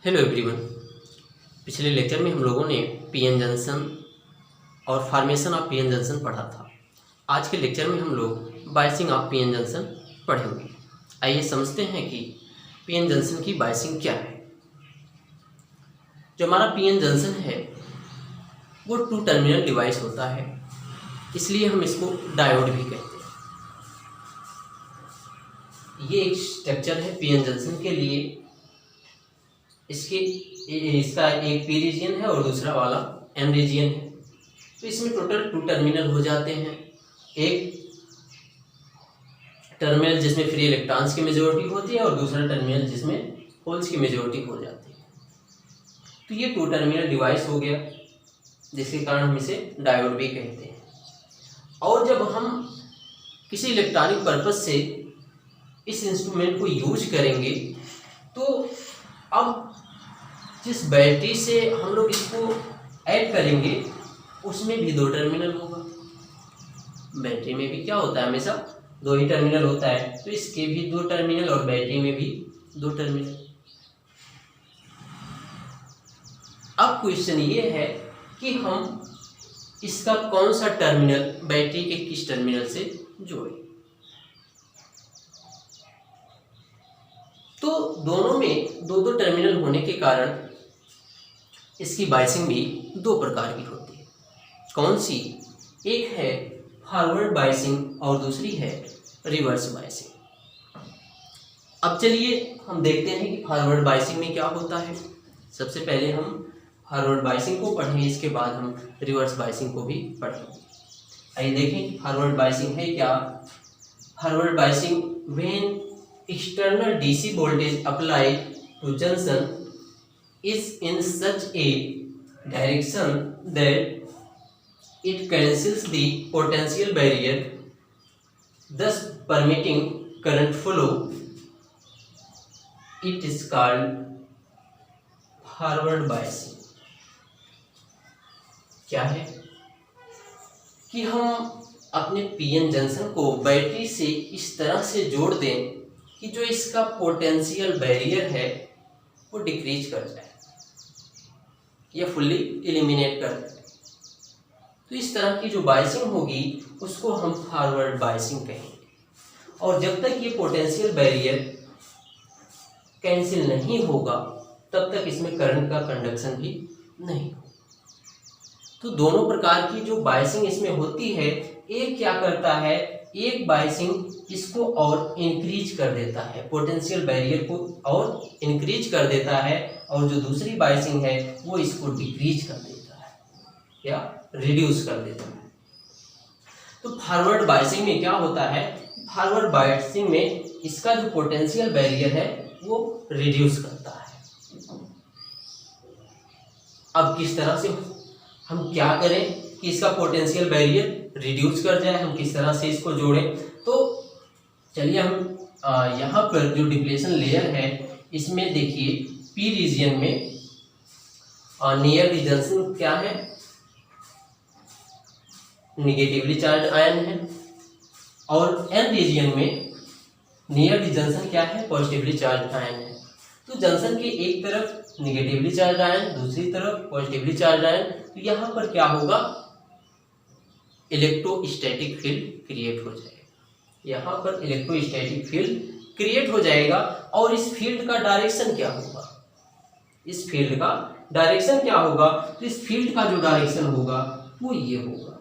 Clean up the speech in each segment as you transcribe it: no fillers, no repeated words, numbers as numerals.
Hello everyone. पिछले lecture में हम लोगों ने पीएन जंक्शन और फॉर्मेशन ऑफ पीएन जंक्शन पढ़ा था। आज के लेक्चर में हम लोग बायसिंग ऑफ पीएन जंक्शन पढ़ेंगे। आइए समझते हैं कि पीएन जंक्शन की बायसिंग क्या है। जो हमारा पीएन जंक्शन है वो टू टर्मिनल डिवाइस होता है, इसलिए हम इसको डायोड भी कहते हैं। ये एक स्ट्रक्चर है पीएन जंक्शन के लिए। इसका एक पी रीजियन है और दूसरा वाला एन रीजियन है। तो इसमें टोटल टू टर्मिनल हो जाते हैं। एक टर्मिनल जिसमें फ्री इलेक्ट्रॉन्स की मेजॉरिटी होती है और दूसरा टर्मिनल जिसमें होल्स की मेजॉरिटी हो जाती है। तो ये टू टर्मिनल डिवाइस हो गया, जिसके कारण हम इसे डायोड भी कहते हैं। और जब हम किसी इलेक्ट्रॉनिक पर्पज से इस इंस्ट्रूमेंट को यूज करेंगे तो अब जिस बैटरी से हम लोग इसको ऐड करेंगे उसमें भी दो टर्मिनल होगा। बैटरी में भी क्या होता है, हमेशा दो ही टर्मिनल होता है, तो इसके भी दो टर्मिनल और बैटरी में भी दो टर्मिनल। अब क्वेश्चन ये है कि हम इसका कौन सा टर्मिनल बैटरी के किस टर्मिनल से जोड़ें। तो दोनों में दो दो टर्मिनल होने के कारण इसकी बायसिंग भी दो प्रकार की होती है। कौन सी? एक है फॉरवर्ड बायसिंग और दूसरी है रिवर्स बायसिंग। अब चलिए हम देखते हैं कि फॉरवर्ड बायसिंग में क्या होता है। सबसे पहले हम फॉरवर्ड बायसिंग को पढ़ें, इसके बाद हम रिवर्स बायसिंग को भी पढ़ेंगे। आइए देखें फॉरवर्ड बायसिंग है क्या। Forward biasing when external DC voltage applied to junction is in such a direction that it cancels the potential barrier, thus permitting current flow. It is called forward biasing. क्या है कि हम अपने PN junction को battery से इस तरह से जोड़ दें कि जो इसका पोटेंशियल बैरियर है वो डिक्रीज कर जाए या फुल्ली एलिमिनेट कर जाए। तो इस तरह की जो बायसिंग होगी उसको हम फॉरवर्ड बायसिंग कहेंगे। और जब तक ये पोटेंशियल बैरियर कैंसिल नहीं होगा तब तक इसमें करंट का कंडक्शन भी नहीं होगा। तो दोनों प्रकार की जो बायसिंग इसमें होती है, एक क्या करता है, एक बायसिंग इसको और इंक्रीज कर देता है, पोटेंशियल बैरियर को और इंक्रीज कर देता है, और जो दूसरी बायसिंग है वो इसको डिक्रीज कर देता है या रिड्यूस कर देता है। तो फॉरवर्ड बायसिंग में क्या होता है, फॉरवर्ड बायसिंग में इसका जो पोटेंशियल बैरियर है वो रिड्यूस करता है। अब किस तरह से हम क्या करें कि इसका पोटेंशियल बैरियर रिड्यूस कर जाए, हम किस तरह से इसको जोड़ें। तो चलिए हम यहाँ पर जो डिप्लेशन लेयर है इसमें देखिए पी रीजियन में नियर द जंक्शन क्या है, निगेटिवली चार्ज आयन है, और एन रीजियन में नियर द जंक्शन क्या है, पॉजिटिवली चार्ज आयन है। तो जंक्शन के एक तरफ निगेटिवली चार्ज आयन, दूसरी तरफ पॉजिटिवली चार्ज आयन। तो यहाँ पर क्या होगा, इलेक्ट्रोस्टैटिक फील्ड क्रिएट हो जाएगा। यहाँ पर इलेक्ट्रोस्टैटिक फील्ड क्रिएट हो जाएगा। और इस फील्ड का डायरेक्शन क्या होगा, इस फील्ड का डायरेक्शन क्या होगा, तो इस फील्ड का जो डायरेक्शन होगा वो ये होगा।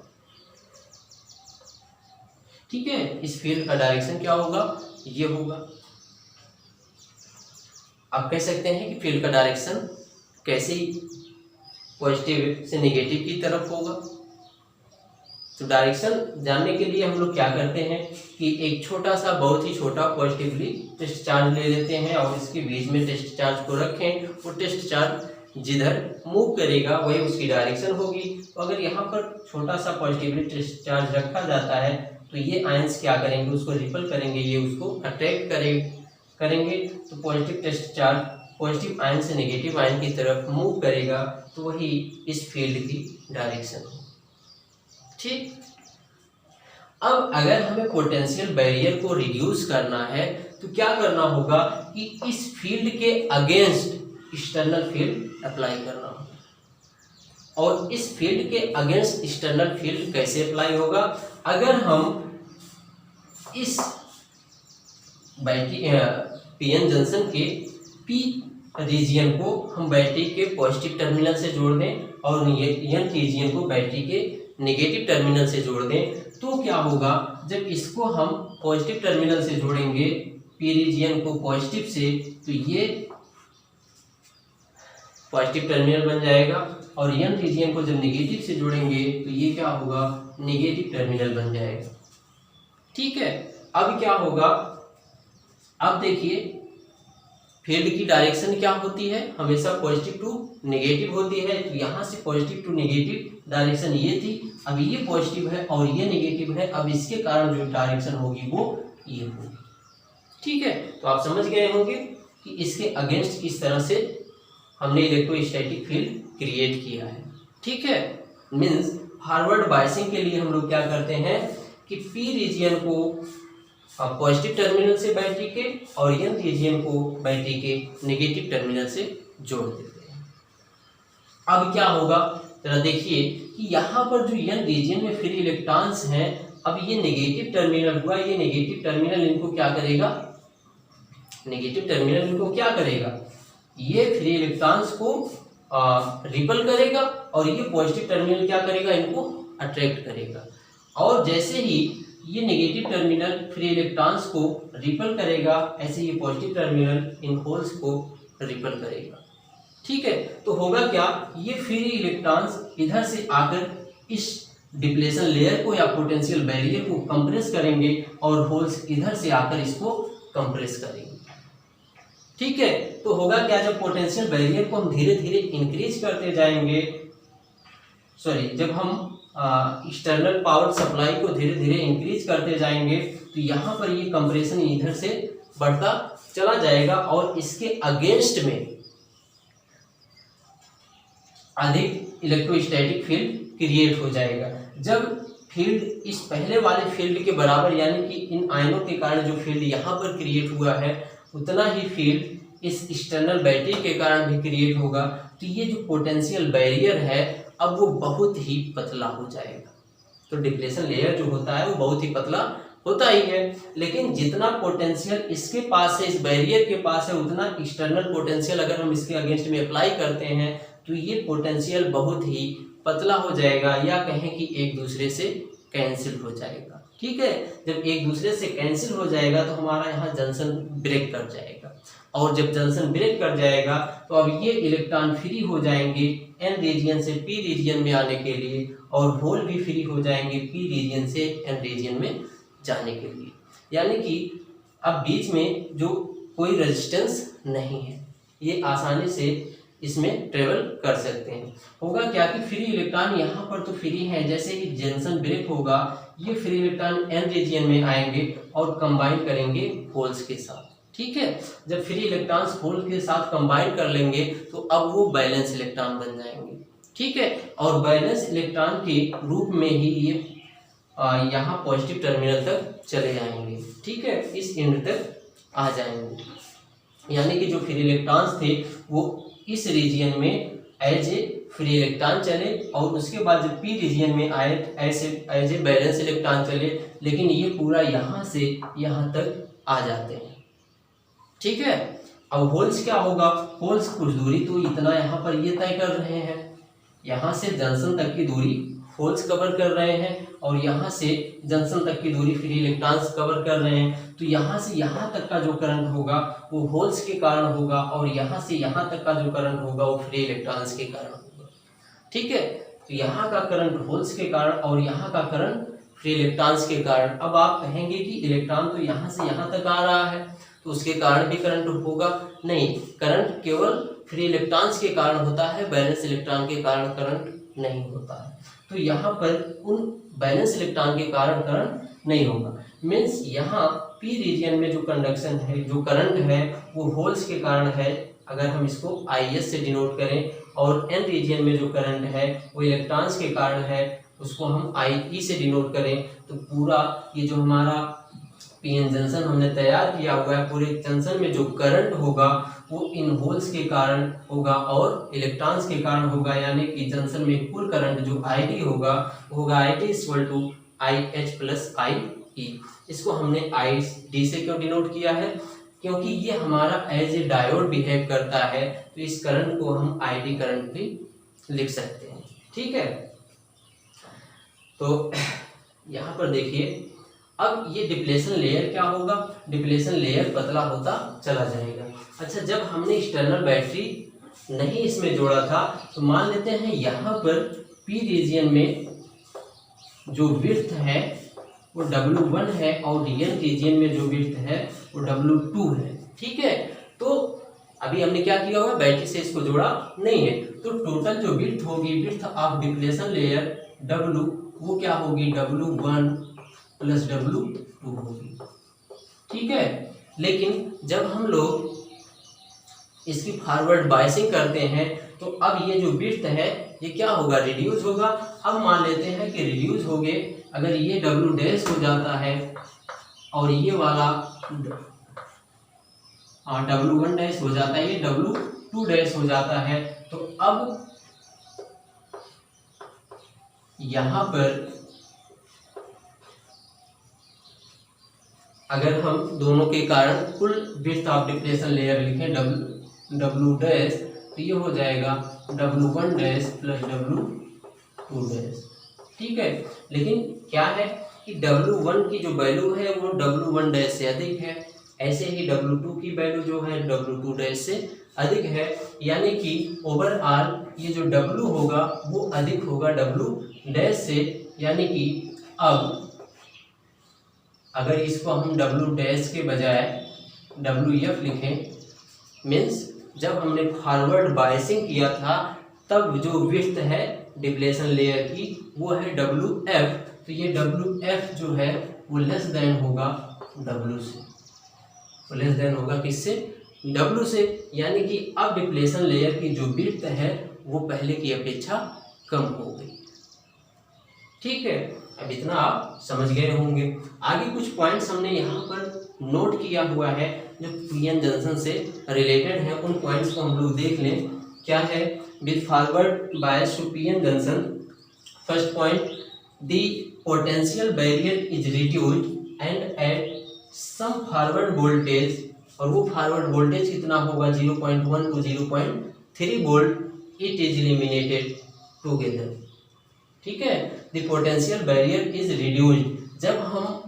ठीक है, इस फील्ड का डायरेक्शन क्या होगा, ये होगा। आप कह सकते हैं कि फील्ड का डायरेक्शन कैसे पॉजिटिव से नेगेटिव की तरफ होगा। तो डायरेक्शन जानने के लिए हम लोग क्या करते हैं कि एक छोटा सा, बहुत ही छोटा पॉजिटिवली टेस्ट चार्ज ले लेते हैं और इसके बीच में टेस्ट चार्ज को रखें। वो टेस्ट चार्ज जिधर मूव करेगा वही उसकी डायरेक्शन होगी। तो अगर यहाँ पर छोटा सा पॉजिटिवली टेस्ट चार्ज रखा जाता है तो ये आयंस क्या करेंगे, उसको रिपल करेंगे, ये उसको अट्रैक्ट करेंगे। तो positive test charge positive ion से नेगेटिव आयन की तरफ मूव करेगा, तो वही इस फील्ड की डायरेक्शन है। ठीक, अब अगर हमें पोटेंशियल बैरियर को रिड्यूस करना है तो क्या करना होगा कि इस फील्ड के अगेंस्ट एक्सटर्नल फील्ड अप्लाई करना होगा। और इस फील्ड के अगेंस्ट एक्सटर्नल फील्ड कैसे अप्लाई होगा? अगर हम इस पीएन जंक्शन के पी रीजियन को हम बैटरी के पॉजिटिव टर्मिनल से जोड़ दें और एन रीजियन को बैटरी के नेगेटिव टर्मिनल से जोड़ दें, तो क्या होगा? जब इसको हम पॉजिटिव टर्मिनल से जोड़ेंगे पी रीजियन को पॉजिटिव से, तो ये पॉजिटिव टर्मिनल बन जाएगा, और एन रीजियन को जब नेगेटिव से जोड़ेंगे तो ये क्या होगा? नेगेटिव टर्मिनल बन जाएगा। ठीक है, अब क्या होगा? अब देखिए फील्ड की डायरेक्शन क्या होती है? हमेशा पॉजिटिव टू नेगेटिव होती है। तो यहाँ से पॉजिटिव टू नेगेटिव डायरेक्शन ये थी, अब ये पॉजिटिव है और ये नेगेटिव है, अब इसके कारण जो डायरेक्शन होगी वो ये होगी। ठीक है, तो आप समझ गए होंगे कि इसके अगेंस्ट किस तरह से हमने इलेक्ट्रोस्टैटिक फील्ड क्रिएट किया है। ठीक है, मीन्स फॉरवर्ड बायसिंग के लिए हम लोग क्या करते हैं कि पी रीजियन को पॉजिटिव टर्मिनल से बैटरी के और एन रीजियन को बैटरी के नेगेटिव टर्मिनल से जोड़ देते हैं। अब क्या होगा जरा देखिए कि यहाँ पर जो एन रीजियन में फ्री इलेक्ट्रॉन्स हैं, अब ये नेगेटिव टर्मिनल हुआ, ये नेगेटिव टर्मिनल इनको क्या करेगा? नेगेटिव टर्मिनल इनको क्या करेगा? ये फ्री इलेक्ट्रॉन्स को रिपल करेगा और ये पॉजिटिव टर्मिनल क्या करेगा? इनको अट्रैक्ट करेगा। और जैसे ही ये नेगेटिव टर्मिनल फ्री इलेक्ट्रॉन्स को रिपल करेगा, ऐसे ये पॉजिटिव टर्मिनल इन होल्स को रिपल करेगा। ठीक है, तो होगा क्या? ये फ्री इलेक्ट्रॉन्स इधर से आकर इस डिप्लेशन लेयर को या पोटेंशियल बैरियर को कंप्रेस करेंगे और होल्स इधर से आकर इसको कंप्रेस करेंगे। ठीक है, तो होगा क्या? जब पोटेंशियल बैरियर को हम धीरे धीरे इंक्रीज करते जाएंगे, जब हम एक्सटर्नल पावर सप्लाई को धीरे धीरे इंक्रीज करते जाएंगे, तो यहाँ पर ये कंप्रेशन इधर से बढ़ता चला जाएगा और इसके अगेंस्ट में अधिक इलेक्ट्रोस्टैटिक फील्ड क्रिएट हो जाएगा। जब फील्ड इस पहले वाले फील्ड के बराबर, यानी कि इन आयनों के कारण जो फील्ड यहाँ पर क्रिएट हुआ है, उतना ही फील्ड इस एक्सटर्नल बैटरी के कारण भी क्रिएट होगा, तो ये जो पोटेंशियल बैरियर है अब वो बहुत ही पतला हो जाएगा। तो डिप्लेशन लेयर जो होता है वो बहुत ही पतला होता ही है, लेकिन जितना पोटेंशियल इसके पास है, इस बैरियर के पास है, उतना एक्सटर्नल पोटेंशियल अगर हम इसके अगेंस्ट में अप्लाई करते हैं तो ये पोटेंशियल बहुत ही पतला हो जाएगा, या कहें कि एक दूसरे से कैंसिल हो जाएगा। ठीक है, जब एक दूसरे से कैंसिल हो जाएगा तो हमारा यहाँ जंक्शन ब्रेक कर जाएगा, और जब जंक्शन ब्रेक कर जाएगा तो अब ये इलेक्ट्रॉन फ्री हो जाएंगे एन रीजियन से पी रीजियन में आने के लिए, और होल भी फ्री हो जाएंगे पी रीजियन से एन रीजियन में जाने के लिए। यानी कि अब बीच में जो कोई रेजिस्टेंस नहीं है, ये आसानी से इसमें ट्रेवल कर सकते हैं। होगा क्या कि फ्री इलेक्ट्रॉन यहाँ पर तो फ्री है, जैसे ही जंक्शन ब्रेक होगा ये फ्री इलेक्ट्रॉन एन रीजियन में आएंगे और कंबाइन करेंगे होल्स के साथ। ठीक है, जब फ्री इलेक्ट्रॉन्स होल के साथ कंबाइन कर लेंगे तो अब वो बैलेंस इलेक्ट्रॉन बन जाएंगे। ठीक है, और बैलेंस इलेक्ट्रॉन के रूप में ही ये यहाँ पॉजिटिव टर्मिनल तक चले जाएंगे। ठीक है, इस एंड तक आ जाएंगे, यानी कि जो फ्री इलेक्ट्रॉन्स थे वो इस रीजियन में एज ए फ्री इलेक्ट्रॉन चले, और उसके बाद जब पी रीजियन में आए ऐसे एज ए बैलेंस इलेक्ट्रॉन चले, लेकिन ये पूरा यहाँ से यहाँ तक आ जाते हैं। ठीक है, अब होल्स क्या होगा? होल्स कुछ दूरी तो इतना यहाँ पर ये तय कर रहे हैं, यहाँ से जंक्शन तक की दूरी होल्स कवर कर रहे हैं, और यहाँ से जंक्शन तक की दूरी फ्री इलेक्ट्रॉन्स कवर कर रहे हैं। तो यहाँ से यहाँ तक का जो करंट होगा वो होल्स के कारण होगा, और यहाँ से यहाँ तक का जो करंट होगा वो फ्री इलेक्ट्रॉन्स के कारण होगा। ठीक है, तो यहाँ का करंट होल्स के कारण और यहाँ का करंट फ्री इलेक्ट्रॉन्स के कारण। अब आप कहेंगे कि इलेक्ट्रॉन तो यहाँ से यहाँ तक आ रहा है तो उसके कारण भी करंट होगा? नहीं, करंट केवल फ्री इलेक्ट्रॉन्स के कारण होता है, बैलेंस इलेक्ट्रॉन के कारण करंट नहीं होता है। तो यहाँ पर उन बैलेंस इलेक्ट्रॉन के कारण करंट नहीं होगा। मीन्स यहाँ पी रीजियन में जो कंडक्शन है, जो करंट है वो होल्स के कारण है, अगर हम इसको IS से डिनोट करें, और एन रीजियन में जो करंट है वो इलेक्ट्रॉन्स के कारण है, उसको हम IE से डिनोट करें, तो पूरा ये जो हमारा पीएन जंक्शन हमने तैयार किया हुआ है, पूरे जंक्शन में जो करंट होगा वो इन होल्स के कारण होगा और इलेक्ट्रॉन्स के कारण होगा, यानी कि जंक्शन में कुल करंट जो आईडी होगा वो होगा I T equal to I H plus I E. इसको हमने आई डी से क्यों डिनोट किया है, क्योंकि ये हमारा एज ए डायोड बिहेव करता है, तो इस करंट को हम आई डी करंट भी लिख सकते हैं। ठीक है, तो यहाँ पर देखिए अब ये डिप्लेशन लेयर क्या होगा, डिप्लेशन लेयर पतला होता चला जाएगा। अच्छा, जब हमने एक्सटर्नल बैटरी नहीं इसमें जोड़ा था तो मान लेते हैं यहाँ पर पी रीजियन में जो विड्थ है वो W1 है और एन रीजियन में जो विड्थ है वो W2 है। ठीक है, तो अभी हमने क्या किया हुआ, बैटरी से इसको जोड़ा नहीं है, तो टोटल जो विड्थ होगी, width of depletion layer W, वो क्या होगी, W1 प्लस W2 होगी। ठीक है, लेकिन जब हम लोग इसकी फॉरवर्ड बायसिंग करते हैं तो अब ये जो विड्थ है ये क्या होगा, रिड्यूस होगा। अब मान लेते हैं कि रिड्यूस हो गए, अगर ये W डैश हो जाता है और ये वाला W1 डैश हो जाता है, ये W2 डैश हो जाता है, तो अब यहाँ पर अगर हम दोनों के कारण कुल विड्थ ऑफ डिप्लेशन लेयर लिखें W डैश, तो ये हो जाएगा W1 dash plus W2 dash. ठीक है, लेकिन क्या है कि W1 की जो वैल्यू है वो W1 डैश से अधिक है, ऐसे ही W2 की वैल्यू जो है W2 डैश से अधिक है, यानी कि ओवरऑल ये जो W होगा वो अधिक होगा W डैश से, यानी कि अब अगर इसको हम W डैश के बजाय WF लिखें, मीन्स जब हमने फॉरवर्ड बायसिंग किया था तब जो विड्थ है डिप्लेशन लेयर की वो है WF, तो ये WF जो है वो लेस देन होगा W से, वो लेस देन होगा किससे, W से, यानी कि अब डिप्लेशन लेयर की जो विड्थ है वो पहले की अपेक्षा कम हो गई। ठीक है, अब इतना आप समझ गए होंगे। आगे कुछ पॉइंट्स हमने यहाँ पर नोट किया हुआ है जो पीएन जंक्शन से रिलेटेड है, उन पॉइंट्स को हम लोग देख लें। क्या है, with forward bias to PN junction, first point, the potential barrier is reduced and at some forward voltage, और वो फॉरवर्ड वोल्टेज कितना होगा 0.1 to 0.3 volt, it is eliminated together. ठीक है, the potential barrier is reduced, जब हम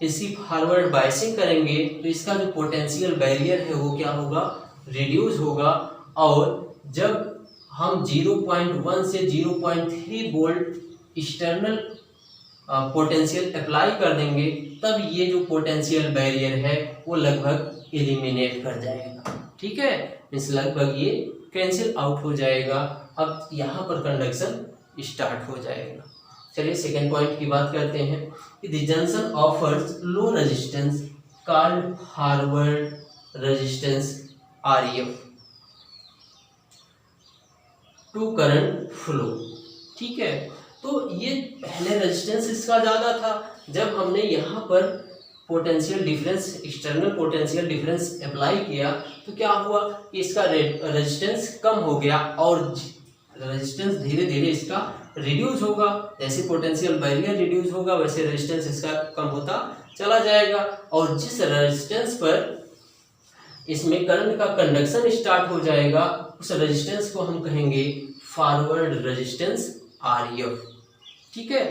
इसकी forward biasing करेंगे तो इसका जो पोटेंशियल बैरियर है वो क्या होगा, रिड्यूस होगा, और जब हम 0.1 से 0.3 वोल्ट एक्सटर्नल पोटेंशियल अप्लाई कर देंगे तब ये जो पोटेंशियल बैरियर है वो लगभग एलिमिनेट कर जाएगा। ठीक है, इस लगभग ये कैंसिल आउट हो जाएगा, अब यहाँ पर कंडक्शन स्टार्ट हो जाएगा। चलिए सेकेंड पॉइंट की बात करते हैं कि the junction offers low resistance called forward resistance RF to current flow. ठीक है, तो ये पहले रेजिस्टेंस इसका ज़्यादा था, जब हमने यहाँ पर potential difference, external potential difference apply किया तो क्या हुआ कि इसका रेजिस्टेंस कम हो गया और रेजिस्टेंस धीरे धीरे इसका रिड्यूस होगा, जैसे पोटेंशियल बैरियर रिड्यूस होगा वैसे रेजिस्टेंस इसका कम होता चला जाएगा, और जिस रेजिस्टेंस पर इसमें करंट का कंडक्शन स्टार्ट हो जाएगा उस रेजिस्टेंस को हम कहेंगे फॉरवर्ड रेजिस्टेंस RF। ठीक है,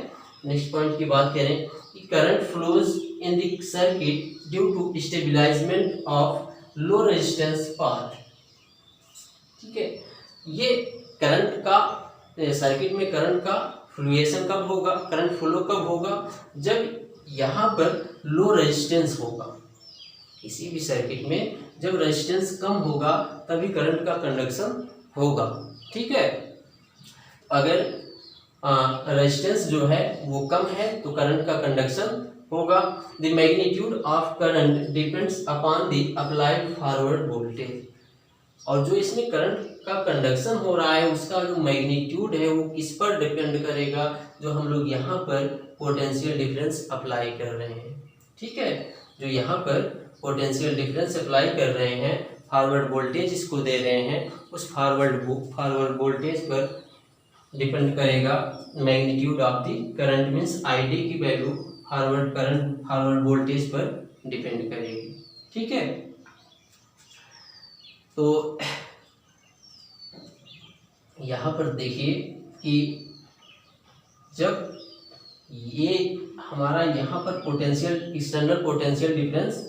नेक्स्ट पॉइंट की बात करें कि current flows in the circuit due to stabilizement of low resistance path. ठीक है, ये करंट का सर्किट में करंट का फ्लुएशन कब होगा, करंट फ्लो कब होगा, जब यहाँ पर लो रेजिस्टेंस होगा। किसी भी सर्किट में जब रेजिस्टेंस कम होगा तभी करंट का कंडक्शन होगा। ठीक है, अगर रेजिस्टेंस जो है वो कम है तो करंट का कंडक्शन होगा। The magnitude of current depends upon the applied forward voltage, और जो इसमें करंट का कंडक्शन हो रहा है उसका जो मैग्नीट्यूड है वो किस पर डिपेंड करेगा, जो हम लोग यहाँ पर पोटेंशियल डिफरेंस अप्लाई कर रहे हैं। ठीक है। जो यहाँ पर पोटेंशियल डिफरेंस अप्लाई कर रहे हैं, फॉरवर्ड वोल्टेज इसको दे रहे हैं, उस फॉरवर्ड वोल्टेज पर डिपेंड करेगा magnitude of the current, means ID की वैल्यू फॉरवर्ड वोल्टेज पर डिपेंड करेगी। ठीक है। तो यहाँ पर देखिए कि जब ये हमारा यहाँ पर पोटेंशियल, एक्सटर्नल पोटेंशियल डिफरेंस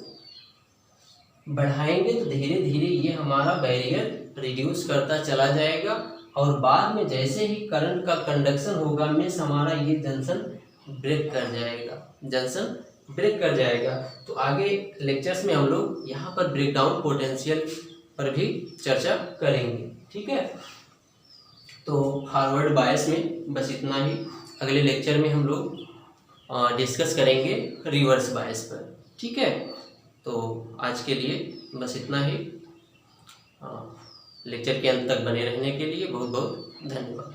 बढ़ाएंगे तो धीरे धीरे ये हमारा बैरियर रिड्यूस करता चला जाएगा, और बाद में जैसे ही करंट का कंडक्शन होगा, मीन्स हमारा ये जंक्शन ब्रेक कर जाएगा। तो आगे लेक्चर्स में हम लोग यहाँ पर ब्रेकडाउन पोटेंशियल पर भी चर्चा करेंगे। ठीक है। तो फॉरवर्ड बायस में बस इतना ही। अगले लेक्चर में हम लोग डिस्कस करेंगे रिवर्स बायस पर। ठीक है। तो आज के लिए बस इतना ही। लेक्चर के अंत तक बने रहने के लिए बहुत बहुत धन्यवाद।